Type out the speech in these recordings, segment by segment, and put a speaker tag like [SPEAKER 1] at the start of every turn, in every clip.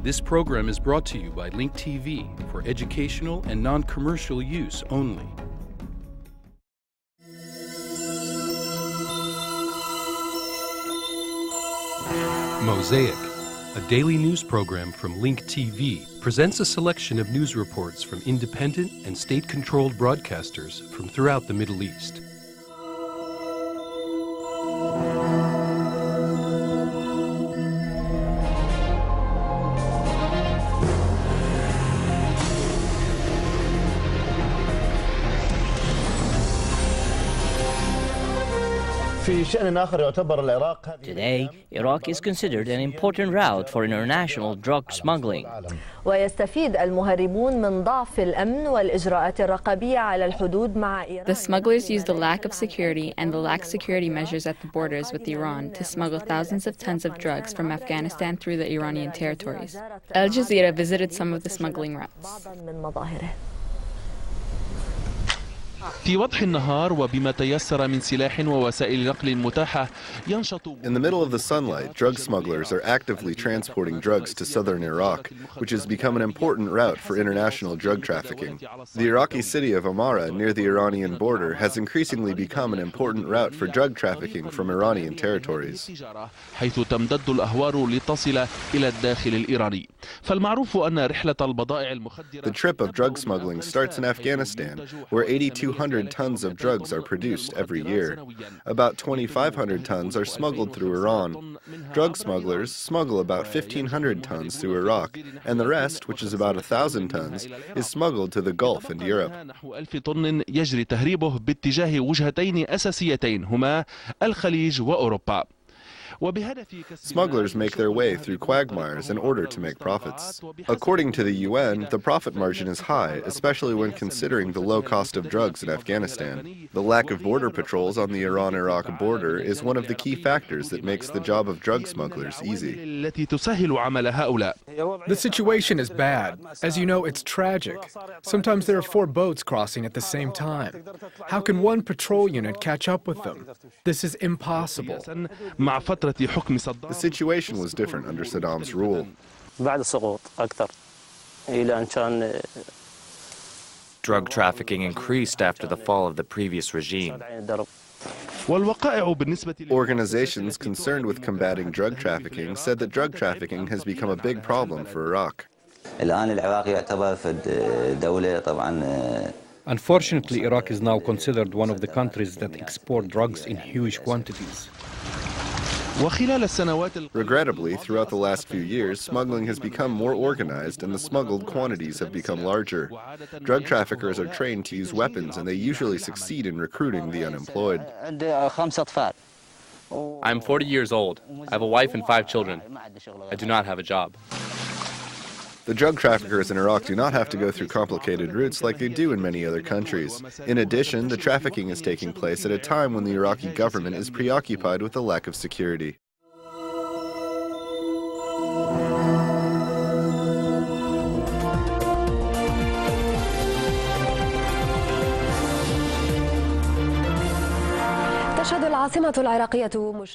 [SPEAKER 1] This program is brought to you by Link TV for educational and non-commercial use only. Mosaic, a daily news program from Link TV, presents a selection of news reports from independent and state-controlled broadcasters from throughout the Middle East.
[SPEAKER 2] Today, Iraq is considered an important route for international drug smuggling.
[SPEAKER 3] The smugglers use the lack of security and the lax security measures at the borders with Iran to smuggle thousands of tons of drugs from Afghanistan through the Iranian territories. Al Jazeera visited some of the smuggling routes.
[SPEAKER 4] في وضح النهار وبما تيسر من سلاح ووسائل نقل متاحة ينشط.
[SPEAKER 5] In the middle of the sunlight, drug smugglers are actively transporting drugs to southern Iraq, which has become an important route for international drug trafficking. The Iraqi city of Amara, near the Iranian border, has increasingly become an important route for drug trafficking from Iranian territories.
[SPEAKER 4] حيث تمتد الأهوار لتصل إلى الداخل الإيراني. فالمعروف أن رحلة البضائع المخدرة.
[SPEAKER 5] The trip of drug smuggling starts in Afghanistan, where 200 tons of drugs are produced every year. About 2,500 tons are smuggled through Iran. Drug smugglers smuggle about 1,500 tons through Iraq, and the rest, which is about 1,000 tons, is smuggled to the Gulf and Europe.
[SPEAKER 4] يجري تهريبه باتجاه وجهتين أساسيتين هما الخليج وأوروبا.
[SPEAKER 5] Smugglers make their way through quagmires in order to make profits. According to the UN, the profit margin is high, especially when considering the low cost of drugs in Afghanistan. The lack of border patrols on the Iran-Iraq border is one of the key factors that makes the job of drug smugglers easy.
[SPEAKER 6] The situation is bad. As you know, it's tragic. Sometimes there are 4 boats crossing at the same time. How can one patrol unit catch up with them? This is impossible.
[SPEAKER 5] The situation was different under Saddam's rule.
[SPEAKER 7] Drug trafficking increased after the fall of the previous regime.
[SPEAKER 5] Organizations concerned with combating drug trafficking said that drug trafficking has become a big problem for Iraq.
[SPEAKER 8] Unfortunately, Iraq is now considered one of the countries that export drugs in huge quantities.
[SPEAKER 5] Regrettably, throughout the last few years, smuggling has become more organized and the smuggled quantities have become larger. Drug traffickers are trained to use weapons and they usually succeed in recruiting the unemployed.
[SPEAKER 9] I'm 40 years old. I have a wife and 5 children. I do not have a job.
[SPEAKER 5] The drug traffickers in Iraq do not have to go through complicated routes like they do in many other countries. In addition, the trafficking is taking place at a time when the Iraqi government is preoccupied with the lack of security.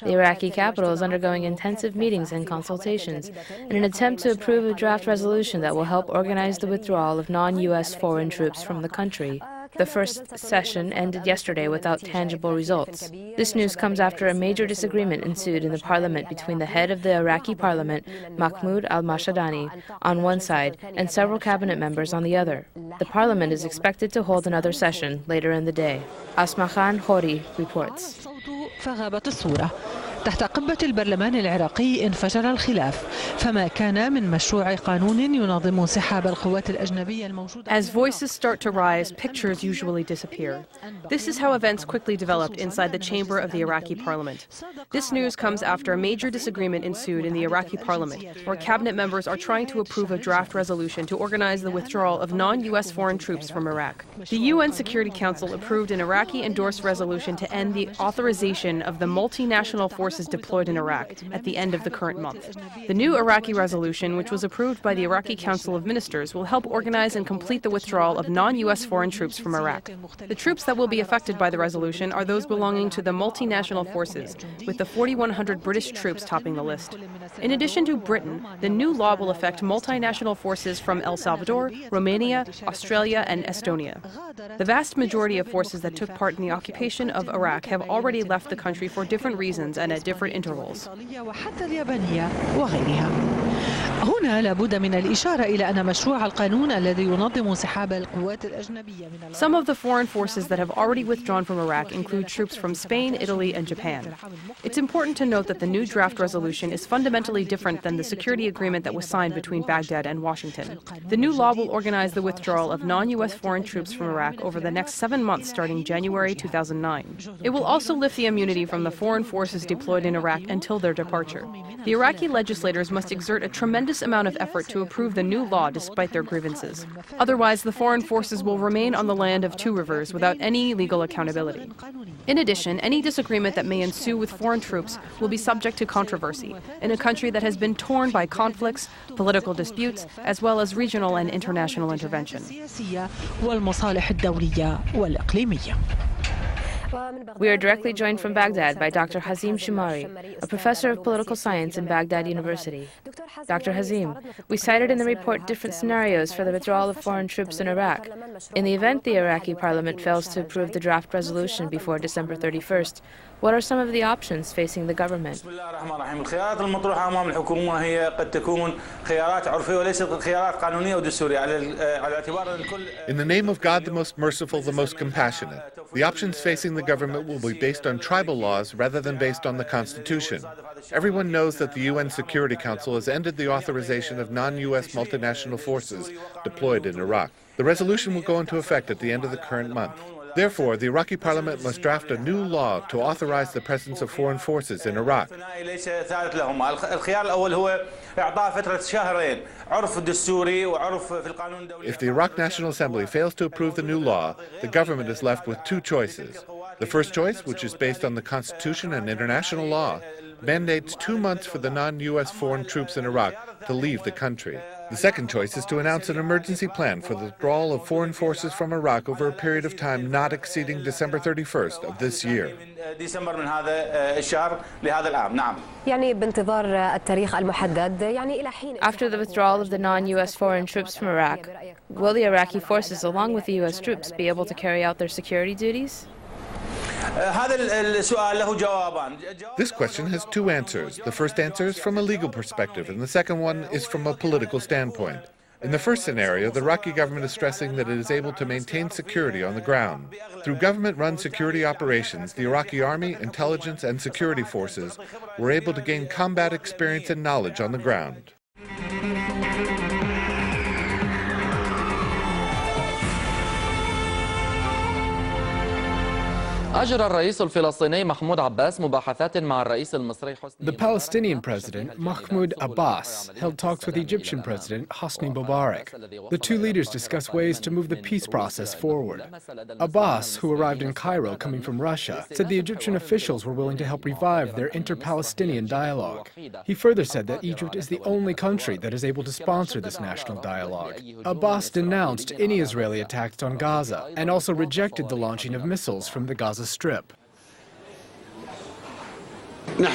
[SPEAKER 10] The Iraqi capital is undergoing intensive meetings and consultations in an attempt to approve a draft resolution that will help organize the withdrawal of non-U.S. foreign troops from the country. The first session ended yesterday without tangible results. This news comes after a major disagreement ensued in the parliament between the head of the Iraqi parliament, Mahmoud al-Mashadani, on one side and several cabinet members on the other. The parliament is expected to hold another session later in the day. Asma Khan Hori reports.
[SPEAKER 11] تحت قبة البرلمان العراقي انفجر الخلاف فما كان من مشروع قانون ينظم انسحاب القوات الأجنبية الموجودة.
[SPEAKER 12] As voices start to rise, pictures usually disappear. This is how events quickly developed inside the chamber of the Iraqi parliament. This news comes after a major disagreement ensued in the Iraqi parliament, where cabinet members are trying to approve a draft resolution to organize the withdrawal of non-U.S. foreign troops from Iraq. The UN Security Council approved an Iraqi-endorsed resolution to end the authorization of the multinational forces forces deployed in Iraq at the end of the current month. The new Iraqi resolution, which was approved by the Iraqi Council of Ministers, will help organize and complete the withdrawal of non-U.S. foreign troops from Iraq. The troops that will be affected by the resolution are those belonging to the multinational forces, with the 4,100 British troops topping the list. In addition to Britain, the new law will affect multinational forces from El Salvador, Romania, Australia, and Estonia. The vast majority of forces that took part in the occupation of Iraq have already left the country for different reasons and at different intervals.
[SPEAKER 11] هنا لابد من الإشارة إلى أن مشروع القانون الذي ينظم انسحاب القوات الأجنبية من
[SPEAKER 12] Some of the foreign forces that have already withdrawn from Iraq include troops from Spain, Italy, and Japan. It's important to note that the new draft resolution is fundamentally different than the security agreement that was signed between Baghdad and Washington. The new law will organize the withdrawal of non-U.S. foreign troops from Iraq over the next 7 months starting January 2009. It will also lift the immunity from the foreign forces deployed in Iraq until their departure. The Iraqi legislators must exert a tremendous amount of effort to approve the new law despite their grievances. Otherwise, the foreign forces will remain on the land of two rivers without any legal accountability. In addition, any disagreement that may ensue with foreign troops will be subject to controversy in a country that has been torn by conflicts, political disputes, as well as regional and international intervention.
[SPEAKER 10] We are directly joined from Baghdad by Dr. Hazim Shumari, a professor of political science in Baghdad University. Dr. Hazim, we cited in the report different scenarios for the withdrawal of foreign troops in Iraq. In the event the Iraqi parliament fails to approve the draft resolution before December 31st, what are some of the options facing the government?
[SPEAKER 13] In the name of God, the most merciful, the most compassionate, the options facing the government will be based on tribal laws rather than based on the Constitution. Everyone knows that the UN Security Council has ended the authorization of non-U.S. multinational forces deployed in Iraq. The resolution will go into effect at the end of the current month. Therefore, the Iraqi parliament must draft a new law to authorize the presence of foreign forces in Iraq. If the Iraq National Assembly fails to approve the new law, the government is left with two choices. The first choice, which is based on the Constitution and international law, mandates 2 months for the non-U.S. foreign troops in Iraq to leave the country. The second choice is to announce an emergency plan for the withdrawal of foreign forces from Iraq over a period of time not exceeding December 31st of this year.
[SPEAKER 10] After the withdrawal of the non-U.S. foreign troops from Iraq, will the Iraqi forces, along with the U.S. troops, be able to carry out their security duties?
[SPEAKER 13] This question has two answers. The first answer is from a legal perspective, and the second one is from a political standpoint. In the first scenario, the Iraqi government is stressing that it is able to maintain security on the ground. Through government-run security operations, the Iraqi army, intelligence, and security forces were able to gain combat experience and knowledge on the ground.
[SPEAKER 6] The Palestinian president, Mahmoud Abbas, held talks with Egyptian President Hosni Mubarak. The two leaders discussed ways to move the peace process forward. Abbas, who arrived in Cairo coming from Russia, said the Egyptian officials were willing to help revive their inter-Palestinian dialogue. He further said that Egypt is the only country that is able to sponsor this national dialogue. Abbas denounced any Israeli attacks on Gaza and also rejected the launching of missiles from the Gaza Strip.
[SPEAKER 2] We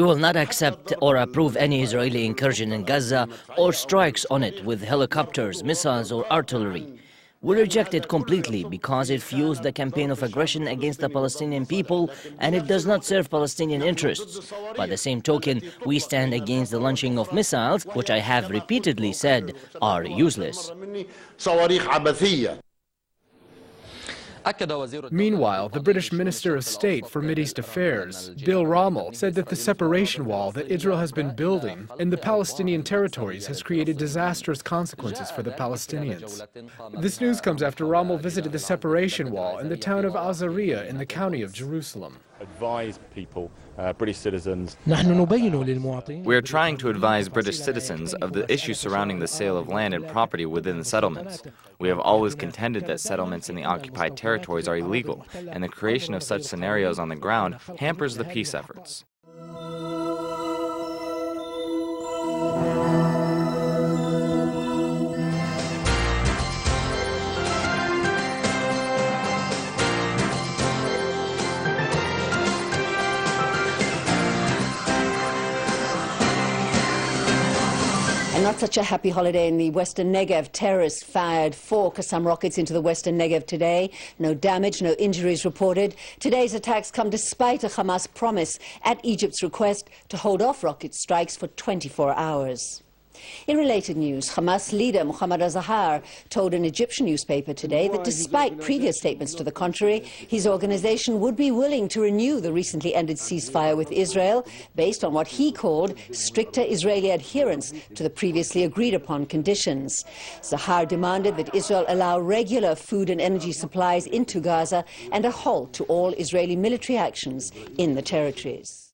[SPEAKER 2] will not accept or approve any Israeli incursion in Gaza or strikes on it with helicopters, missiles, or artillery. We reject it completely because it fuels the campaign of aggression against the Palestinian people and it does not serve Palestinian interests. By the same token, we stand against the launching of missiles, which I have repeatedly said are useless.
[SPEAKER 6] Meanwhile, the British Minister of State for Mideast Affairs, Bill Rommel, said that the separation wall that Israel has been building in the Palestinian territories has created disastrous consequences for the Palestinians. This news comes after Rommel visited the separation wall in the town of Azariah in the county of Jerusalem.
[SPEAKER 14] advise people, British citizens.
[SPEAKER 7] We are trying to advise British citizens of the issues surrounding the sale of land and property within the settlements. We have always contended that settlements in the occupied territories are illegal, and the creation of such scenarios on the ground hampers the peace efforts.
[SPEAKER 15] Not such a happy holiday in the Western Negev. Terrorists fired 4 Qassam rockets into the Western Negev today. No damage, no injuries reported. Today's attacks come despite a Hamas promise at Egypt's request to hold off rocket strikes for 24 hours. In related news, Hamas leader Mohammed al-Zahar told an Egyptian newspaper today that despite previous statements to the contrary, his organization would be willing to renew the recently ended ceasefire with Israel based on what he called stricter Israeli adherence to the previously agreed upon conditions. Zahar demanded that Israel allow regular food and energy supplies into Gaza and a halt to all Israeli military actions in the territories.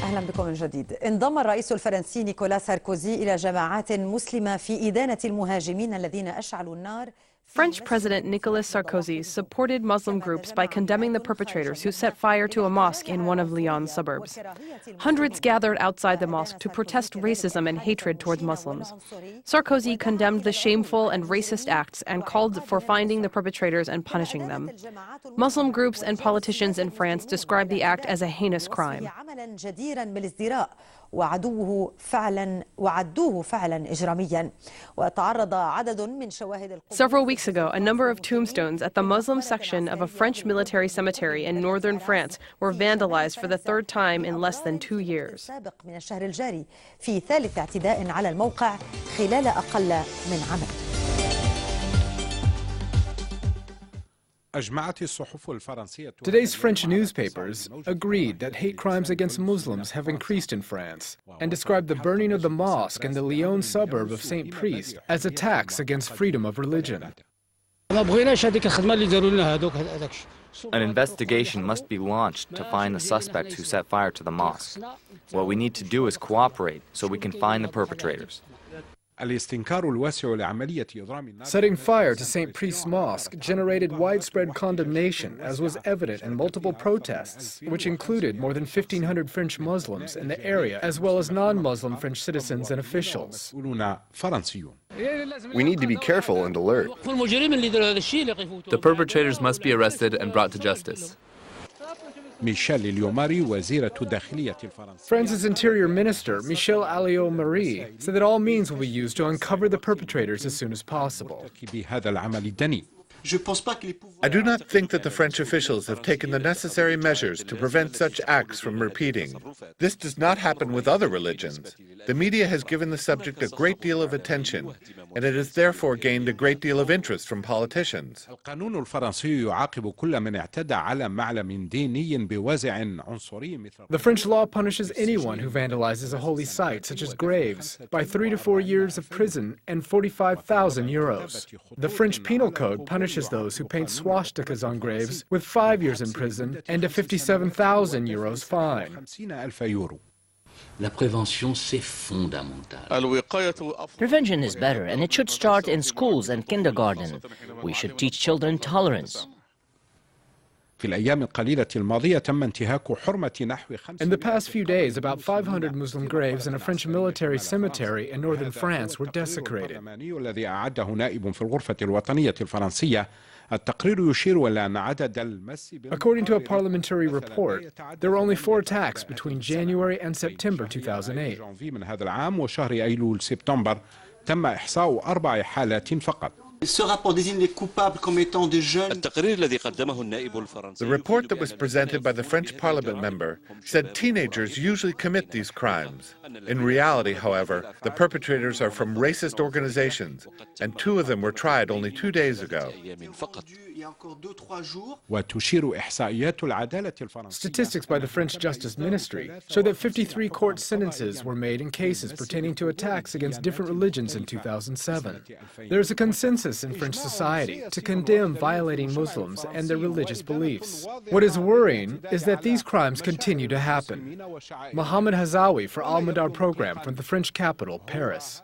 [SPEAKER 16] أهلا بكم من جديد. انضم الرئيس الفرنسي نيكولاس ساركوزي إلى جماعات مسلمة في إدانة المهاجمين الذين أشعلوا النار.
[SPEAKER 12] French President Nicolas Sarkozy supported Muslim groups by condemning the perpetrators who set fire to a mosque in one of Lyon's suburbs. Hundreds gathered outside the mosque to protest racism and hatred towards Muslims. Sarkozy condemned the shameful and racist acts and called for finding the perpetrators and punishing them. Muslim groups and politicians in France described the act as a heinous crime.
[SPEAKER 16] وعدوه فعلا إجراميا وتعرض عدد من شواهد.
[SPEAKER 12] Several weeks ago, a number of tombstones at the Muslim section of a French military cemetery in northern France were vandalized for the third time in less than 2 years.
[SPEAKER 16] من الشهر الجاري في ثالث اعتداء على الموقع خلال أقل من عام.
[SPEAKER 6] Today's French newspapers agreed that hate crimes against Muslims have increased in France and described the burning of the mosque in the Lyon suburb of St. Priest as attacks against freedom of religion.
[SPEAKER 7] An investigation must be launched to find the suspects who set fire to the mosque. What we need to do is cooperate so we can find the perpetrators.
[SPEAKER 6] Setting fire to St. Priest's Mosque generated widespread condemnation, as was evident in multiple protests, which included more than 1,500 French Muslims in the area, as well as non-Muslim French citizens and officials.
[SPEAKER 5] We need to be careful and alert.
[SPEAKER 9] The perpetrators must be arrested and brought to justice.
[SPEAKER 6] France's Interior Minister, Michel Alliot-Marie, said that all means will be used to uncover the perpetrators as soon as possible.
[SPEAKER 13] I do not think that the French officials have taken the necessary measures to prevent such acts from repeating. This does not happen with other religions. The media has given the subject a great deal of attention, and it has therefore gained a great deal of interest from politicians.
[SPEAKER 6] The French law punishes anyone who vandalizes a holy site, such as graves, by 3 to 4 years of prison and 45,000 euros. The French Penal Code punishes those who paint swastikas on graves with 5 years in prison and a 57,000 euros fine.
[SPEAKER 2] Prevention is better, and it should start in schools and kindergarten. We should teach children tolerance.
[SPEAKER 6] In the past few days, about 500 Muslim graves in a French military cemetery in northern France were desecrated. According to a parliamentary report, there were only 4 attacks between January and September 2008.
[SPEAKER 13] The report that was presented by the French Parliament member said teenagers usually commit these crimes. In reality, however, the perpetrators are from racist organizations, and 2 of them were tried only 2 days ago.
[SPEAKER 6] Statistics by the French Justice Ministry show that 53 court sentences were made in cases pertaining to attacks against different religions in 2007. There is a consensus in French society to condemn violating Muslims and their religious beliefs. What is worrying is that these crimes continue to happen. Mohammed Hazawi for Al Madar program from the French capital, Paris.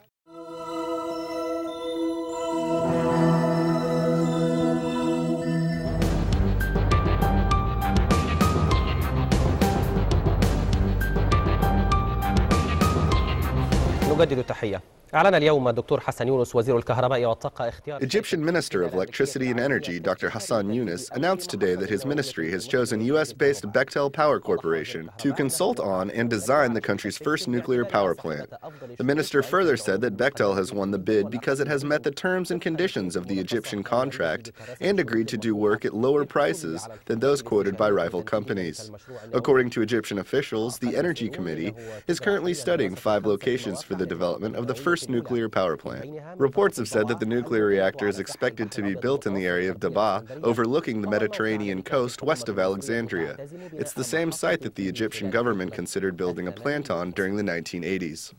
[SPEAKER 17] نجدد التحية. أعلن اليوم الدكتور حسن يونس وزير الكهرباء والطاقة اختيار
[SPEAKER 5] Egyptian Minister of Electricity and Energy, Dr. Hassan Yunus, announced today that his ministry has chosen U.S.-based Bechtel Power Corporation to consult on and design the country's first nuclear power plant. The minister further said that Bechtel has won the bid because it has met the terms and conditions of the Egyptian contract and agreed to do work at lower prices than those quoted by rival companies. According to Egyptian officials, the Energy Committee is currently studying 5 locations for the development of the first nuclear power plant. Reports have said that the nuclear reactor is expected to be built in the area of Dhabi, overlooking the Mediterranean coast west of Alexandria. It's the same site that the Egyptian government considered building a plant on during the 1980s.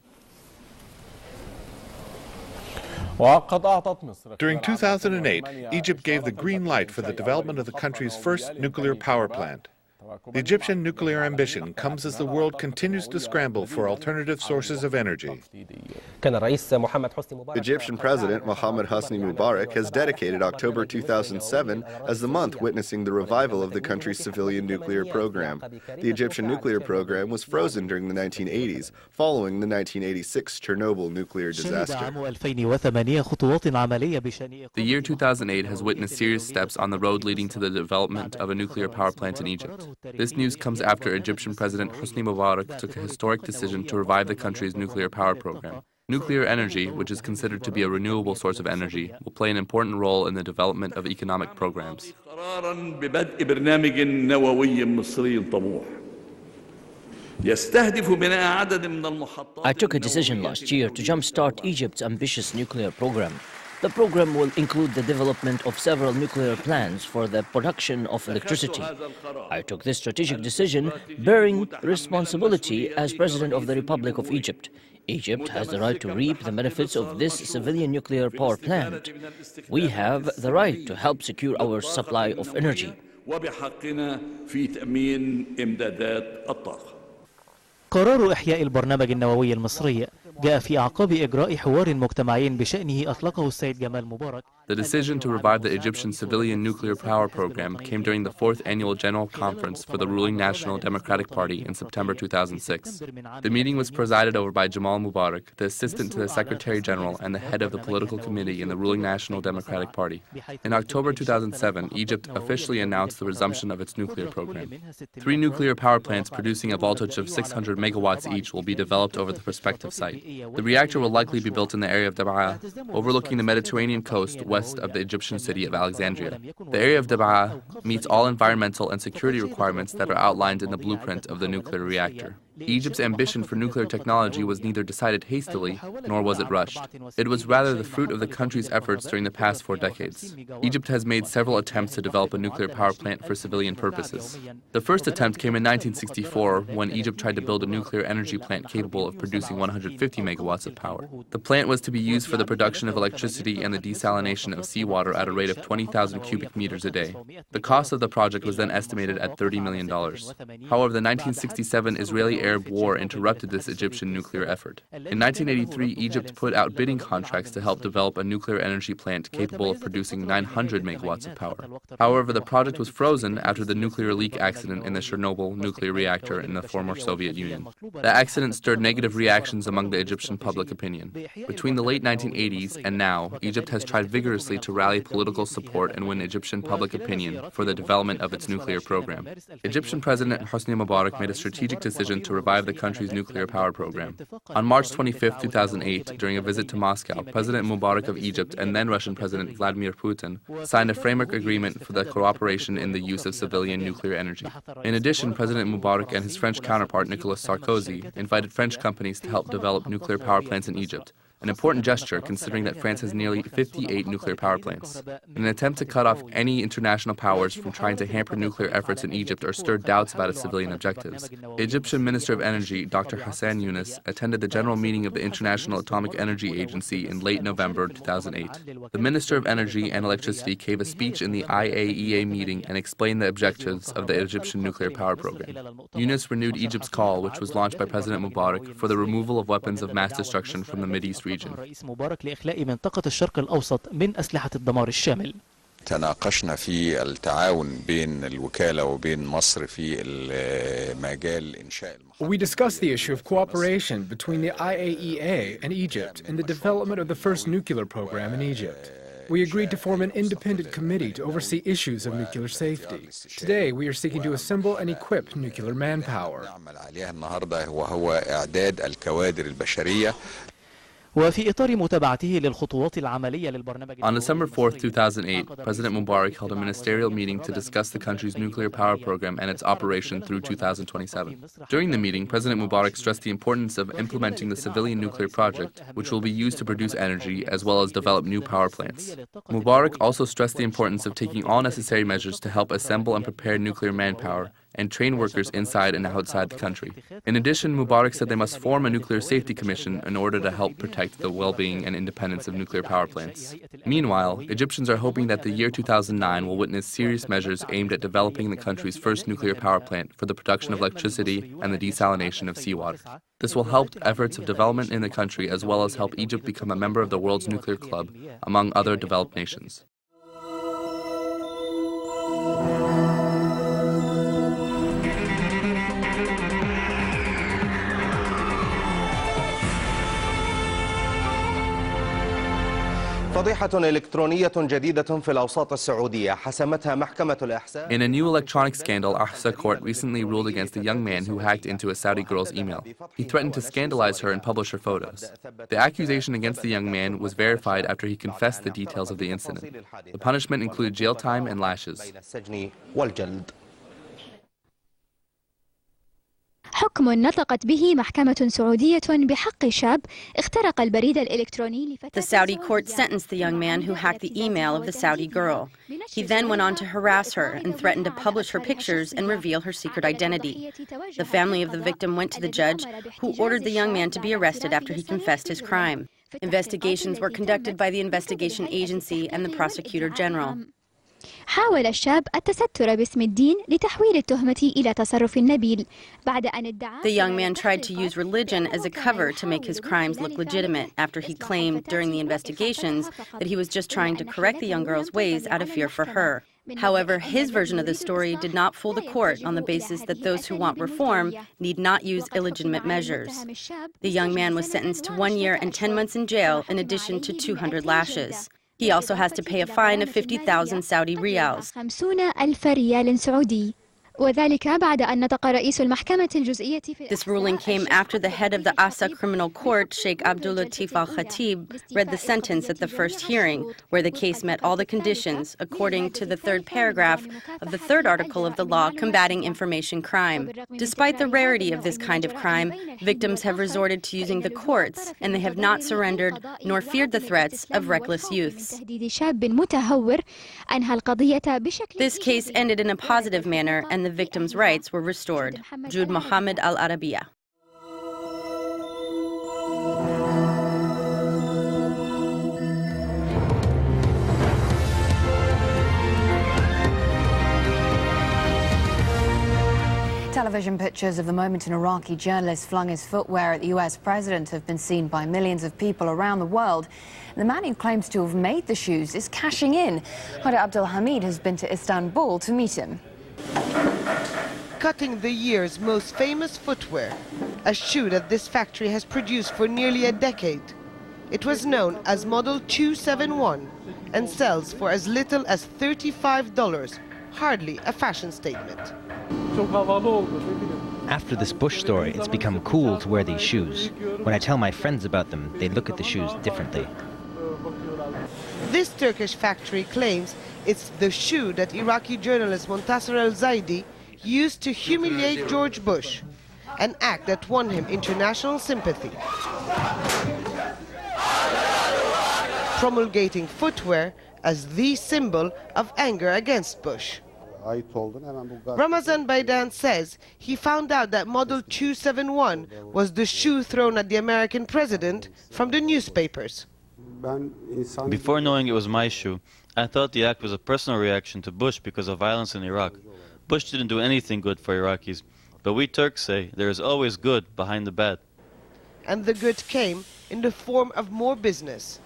[SPEAKER 13] During 2008, Egypt gave the green light for the development of the country's first nuclear power plant. The Egyptian nuclear ambition comes as the world continues to scramble for alternative sources of energy.
[SPEAKER 5] Egyptian President Mohammed Hosni Mubarak has dedicated October 2007 as the month witnessing the revival of the country's civilian nuclear program. The Egyptian nuclear program was frozen during the 1980s, following the 1986 Chernobyl nuclear disaster.
[SPEAKER 4] The year 2008 has witnessed serious steps on the road leading to the development of a nuclear power plant in Egypt. This news comes after Egyptian President Hosni Mubarak took a historic decision to revive the country's nuclear power program. Nuclear energy, which is considered to be a renewable source of energy, will play an important role in the development of economic programs.
[SPEAKER 2] I took a decision last year to jumpstart Egypt's ambitious nuclear program. The program will include the development of several nuclear plants for the production of electricity. I took this strategic decision bearing responsibility as President of the Republic of Egypt. Egypt has the right to reap the benefits of this civilian nuclear power plant. We have the right to help secure our supply of energy.
[SPEAKER 18] قرار إحياء البرنامج النووي المصري جاء في أعقاب إجراء حوار مجتمعي بشأنه أطلقه السيد جمال مبارك.
[SPEAKER 4] The decision to revive the Egyptian civilian nuclear power program came during the 4th Annual General Conference for the ruling National Democratic Party in September 2006. The meeting was presided over by Jamal Mubarak, the assistant to the Secretary General and the head of the political committee in the ruling National Democratic Party. In October 2007, Egypt officially announced the resumption of its nuclear program. 3 nuclear power plants producing a voltage of 600 megawatts each will be developed over the prospective site. The reactor will likely be built in the area of Dhabi, overlooking the Mediterranean coast west of the Egyptian city of Alexandria. The area of Dhabi meets all environmental and security requirements that are outlined in the blueprint of the nuclear reactor. Egypt's ambition for nuclear technology was neither decided hastily, nor was it rushed. It was rather the fruit of the country's efforts during the past 4 decades. Egypt has made several attempts to develop a nuclear power plant for civilian purposes. The first attempt came in 1964 when Egypt tried to build a nuclear energy plant capable of producing 150 megawatts of power. The plant was to be used for the production of electricity and the desalination of seawater at a rate of 20,000 cubic meters a day. The cost of the project was then estimated at $30 million. However, the 1967 Israeli Arab War interrupted this Egyptian nuclear effort. In 1983, Egypt put out bidding contracts to help develop a nuclear energy plant capable of producing 900 megawatts of power. However, the project was frozen after the nuclear leak accident in the Chernobyl nuclear reactor in the former Soviet Union. The accident stirred negative reactions among the Egyptian public opinion. Between the late 1980s and now, Egypt has tried vigorously to rally political support and win Egyptian public opinion for the development of its nuclear program. Egyptian President Hosni Mubarak made a strategic decision to revive the country's nuclear power program. On March 25, 2008, during a visit to Moscow, President Mubarak of Egypt and then Russian President Vladimir Putin signed a framework agreement for the cooperation in the use of civilian nuclear energy. In addition, President Mubarak and his French counterpart Nicolas Sarkozy invited French companies to help develop nuclear power plants in Egypt, an important gesture considering that France has nearly 58 nuclear power plants. In an attempt to cut off any international powers from trying to hamper nuclear efforts in Egypt or stir doubts about its civilian objectives, Egyptian Minister of Energy Dr. Hassan Yunus attended the general meeting of the International Atomic Energy Agency in late November 2008. The Minister of Energy and Electricity gave a speech in the IAEA meeting and explained the objectives of the Egyptian nuclear power program. Yunus renewed Egypt's call, which was launched by President Mubarak, for the removal of weapons of mass destruction from the Mideast region.
[SPEAKER 18] رئيس مبارك لإخلاء منطقة الشرق الأوسط من أسلحة الدمار الشامل.
[SPEAKER 19] تناقشنا في التعاون بين الوكالة وبين مصر في مجال إنشاء.
[SPEAKER 6] We discussed the issue of cooperation between the IAEA and Egypt in the development of the first nuclear program in Egypt. We agreed to form an independent committee to oversee issues of nuclear safety. Today, we are seeking to assemble and equip nuclear manpower.
[SPEAKER 18] وفي إطار متابعته للخطوات العملية للبرنامج.
[SPEAKER 4] On December 4, 2008, President Mubarak held a ministerial meeting to discuss the country's nuclear power program and its operation through 2027. During the meeting, President Mubarak stressed the importance of implementing the civilian nuclear project, which will be used to produce energy as well as develop new power plants. Mubarak also stressed the importance of taking all necessary measures to help assemble and prepare nuclear manpower and train workers inside and outside the country. In addition, Mubarak said they must form a nuclear safety commission in order to help protect the well-being and independence of nuclear power plants. Meanwhile, Egyptians are hoping that the year 2009 will witness serious measures aimed at developing the country's first nuclear power plant for the production of electricity and the desalination of seawater. This will help efforts of development in the country as well as help Egypt become a member of the world's nuclear club, among other developed nations.
[SPEAKER 20] فضيحة إلكترونية جديدة في الأوساط السعودية حسمتها محكمة الإحساء.
[SPEAKER 4] In a new electronic scandal, Ahsa court recently ruled against a young man who hacked into a Saudi girl's email. He threatened to scandalize her and publish her photos. The accusation against the young man was verified after he confessed the details of the incident. The punishment included jail time and lashes.
[SPEAKER 21] حكم نطقت به محكمة سعودية بحق شاب اخترق البريد الإلكتروني لفتاة.
[SPEAKER 22] The Saudi court sentenced the young man who hacked the email of the Saudi girl. He then went on to harass her and threatened to publish her pictures and reveal her secret identity. The family of the victim went to the judge, who ordered the young man to be arrested after he confessed his crime. Investigations were conducted by the investigation agency and the prosecutor general.
[SPEAKER 21] حاول الشاب التستر باسم الدين لتحويل التهمة إلى تصرف نبيل بعد أن ادعى.
[SPEAKER 22] The young man tried to use religion as a cover to make his crimes look legitimate after he claimed during the investigations that he was just trying to correct the young girl's ways out of fear for her. However, his version of the story did not fool the court on the basis that those who want reform need not use illegitimate measures. The young man was sentenced to 1 year and 10 months in jail in addition to 200 lashes. He also has to pay a fine of 50,000 Saudi riyals.
[SPEAKER 21] 50,000 ريال سعودي. وذلك بعد أن نطق رئيس المحكمة الجزئية في.
[SPEAKER 22] This ruling came after the head of the Asa Criminal Court, Sheikh Abdul Latif Al-Khatib, read the sentence at the first hearing, where the case met all the conditions, according to the third paragraph of the third article of the law combating information crime. Despite the rarity of this kind of crime, victims have resorted to using the courts, and they have not surrendered nor feared the threats of reckless youths. This case ended in a positive manner, and the victims' rights were restored. Jude Mohammed Al Arabiya.
[SPEAKER 23] Television pictures of the moment an Iraqi journalist flung his footwear at the US president have been seen by millions of people around the world. The man who claims to have made the shoes is cashing in. Hada Abdul Hamid has been to Istanbul to meet him.
[SPEAKER 24] Cutting the year's most famous footwear, a shoe that this factory has produced for nearly a decade. It was known as Model 271 and sells for as little as $35, hardly a fashion statement.
[SPEAKER 1] After this Bush story, it's become cool to wear these shoes. When I tell my friends about them, they look at the shoes differently.
[SPEAKER 24] This Turkish factory claims it's the shoe that Iraqi journalist Montasser al-Zaidi used to humiliate George Bush, an act that won him international sympathy. Promulgating footwear as the symbol of anger against Bush. Ramazan Baidan says he found out that Model 271 was the shoe thrown at the American president from the newspapers.
[SPEAKER 3] Before knowing it was my shoe, I thought the act was a personal reaction to Bush because of violence in Iraq. Bush didn't do anything good for Iraqis, but we Turks say there is always good behind the bad.
[SPEAKER 24] And the good came in the form of more business.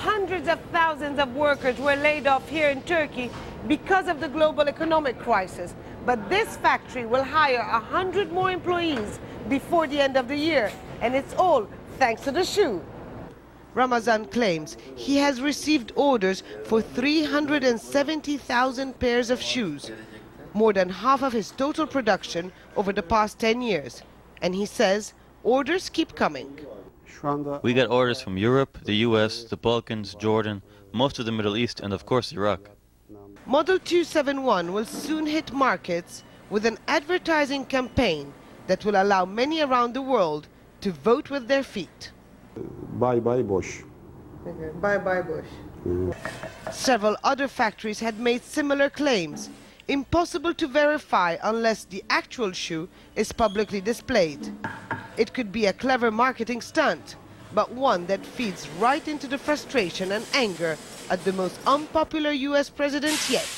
[SPEAKER 24] Hundreds of thousands of workers were laid off here in Turkey because of the global economic crisis. But this factory will hire 100 more employees before the end of the year. And it's all thanks to the shoe. Ramazan claims he has received orders for 370,000 pairs of shoes, more than half of his total production over the past 10 years. And he says orders keep coming.
[SPEAKER 3] We get orders from Europe, the US, the Balkans, Jordan, most of the Middle East, and of course Iraq.
[SPEAKER 24] Model 271 will soon hit markets with an advertising campaign that will allow many around the world to vote with their feet.
[SPEAKER 8] Bye bye Bush.
[SPEAKER 24] Bye bye Bush. Several other factories had made similar claims, impossible to verify unless the actual shoe is publicly displayed. It could be a clever marketing stunt, but one that feeds right into the frustration and anger at the most unpopular US president yet.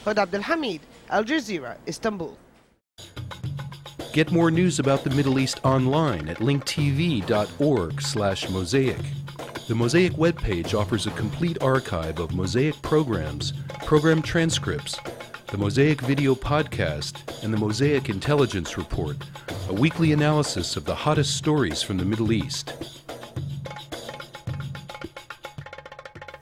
[SPEAKER 24] Hud Abdelhamid, Al Jazeera, Istanbul.
[SPEAKER 11] Get more news about the Middle East online at linktv.org/Mosaic. The Mosaic webpage offers a complete archive of Mosaic programs, program transcripts, the Mosaic video podcast, and the Mosaic Intelligence Report, a weekly analysis of the hottest stories from the Middle East.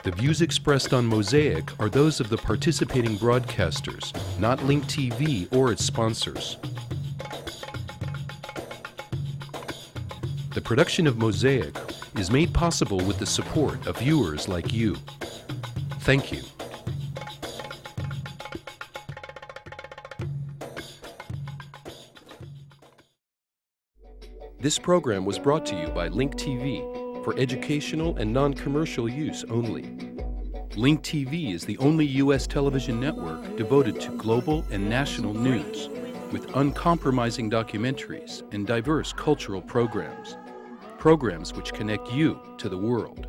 [SPEAKER 11] The views expressed on Mosaic are those of the participating broadcasters, not Link TV or its sponsors. The production of Mosaic is made possible with the support of viewers like you. Thank you. This program was brought to you by Link TV for educational and non-commercial use only. Link TV is the only U.S. television network devoted to global and national news, with uncompromising documentaries and diverse cultural programs. Programs which connect you to the world.